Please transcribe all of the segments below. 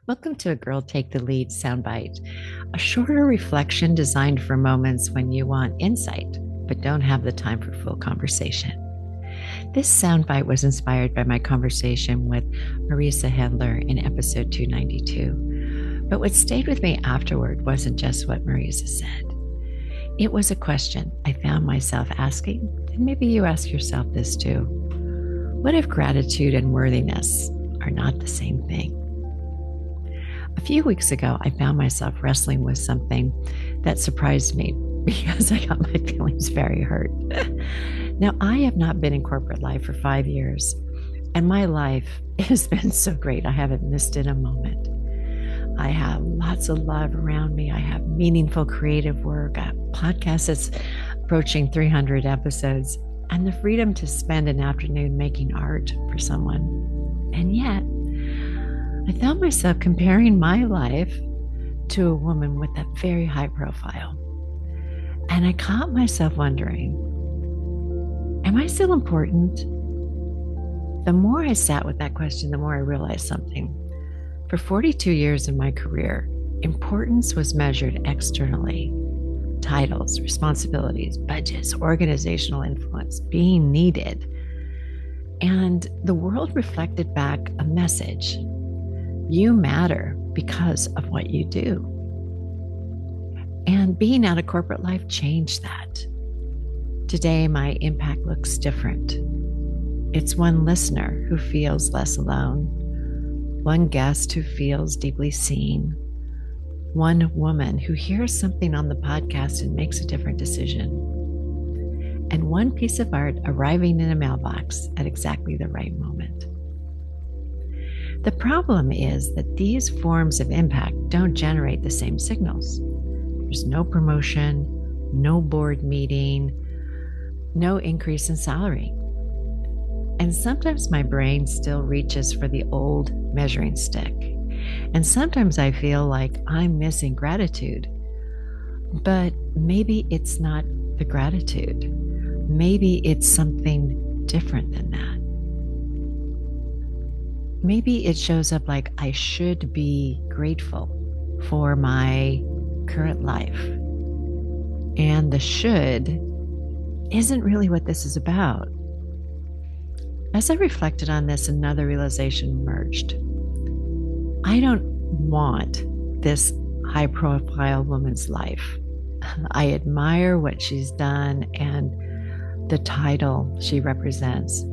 Welcome to A Girl Take the Lead soundbite, a shorter reflection designed for moments when you want insight but don't have the time for full conversation. This soundbite was inspired by my conversation with Marisa Handler in episode 292. But what stayed with me afterward wasn't just what Marisa said. It was a question I found myself asking, and maybe you ask yourself this too. What if gratitude and worthiness are not the same thing? A few weeks ago, I found myself wrestling with something that surprised me because I got my feelings very hurt. Now, I have not been in corporate life for 5 years, and my life has been so great. I haven't missed it a moment. I have lots of love around me. I have meaningful creative work, a podcast that's approaching 300 episodes, and the freedom to spend an afternoon making art for someone. And yet, I found myself comparing my life to a woman with a very high profile. And I caught myself wondering, am I still important? The more I sat with that question, the more I realized something. For 42 years in my career, importance was measured externally. Titles, responsibilities, budgets, organizational influence, being needed. And the world reflected back a message. You matter because of what you do. And being out of corporate life changed that. Today, my impact looks different. It's one listener who feels less alone, one guest who feels deeply seen, one woman who hears something on the podcast and makes a different decision, and one piece of art arriving in a mailbox at exactly the right moment. The problem is that these forms of impact don't generate the same signals. There's no promotion, no board meeting, no increase in salary. And sometimes my brain still reaches for the old measuring stick. And sometimes I feel like I'm missing gratitude. But maybe it's not the gratitude. Maybe it's something different than that. Maybe it shows up like I should be grateful for my current life. And the should isn't really what this is about. As I reflected on this, another realization emerged. I don't want this high-profile woman's life. I admire what she's done and the title she represents,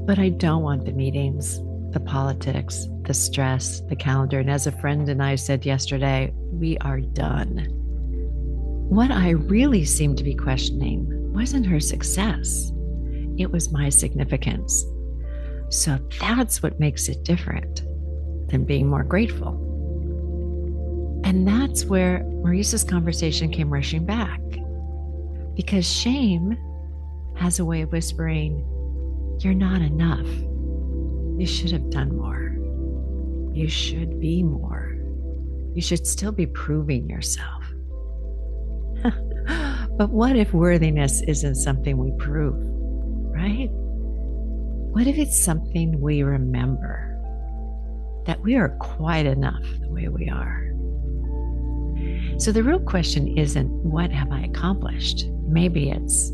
but I don't want the meetings, the politics, the stress, the calendar. And as a friend and I said yesterday, we are done. What I really seemed to be questioning wasn't her success. It was my significance. So that's what makes it different than being more grateful. And that's where Marisa's conversation came rushing back. Because shame has a way of whispering, you're not enough. You should have done more. You should be more. You should still be proving yourself. But what if worthiness isn't something we prove, right? What if it's something we remember? That we are quite enough the way we are. So the real question isn't, what have I accomplished? Maybe it's,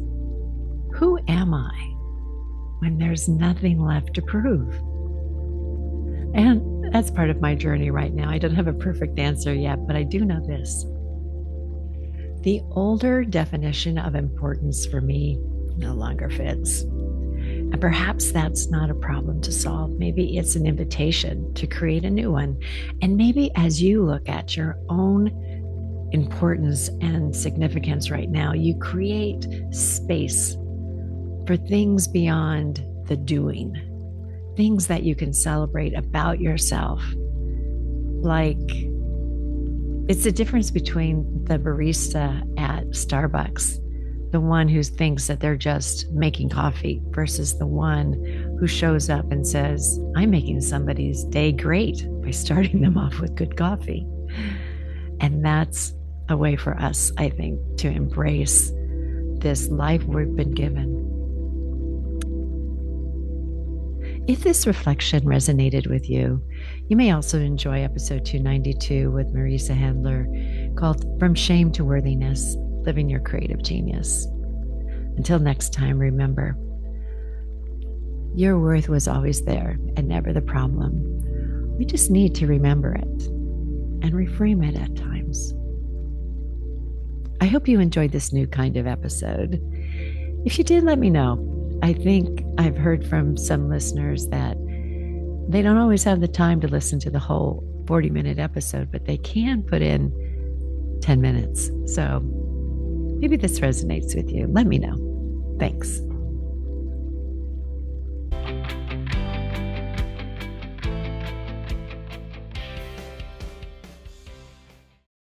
who am I when there's nothing left to prove? And that's part of my journey right now. I don't have a perfect answer yet, but I do know this. The older definition of importance for me no longer fits. And perhaps that's not a problem to solve. Maybe it's an invitation to create a new one. And maybe as you look at your own importance and significance right now, you create space for things beyond the doing, things that you can celebrate about yourself. Like, it's the difference between the barista at Starbucks, the one who thinks that they're just making coffee, versus the one who shows up and says, I'm making somebody's day great by starting them off with good coffee. And that's a way for us, I think, to embrace this life we've been given. If this reflection resonated with you, you may also enjoy episode 292 with Marisa Handler called From Shame to Worthiness, Living Your Creative Genius. Until next time, remember, your worth was always there and never the problem. We just need to remember it and reframe it at times. I hope you enjoyed this new kind of episode. If you did, let me know. I think I've heard from some listeners that they don't always have the time to listen to the whole 40-minute episode, but they can put in 10 minutes. So maybe this resonates with you. Let me know. Thanks.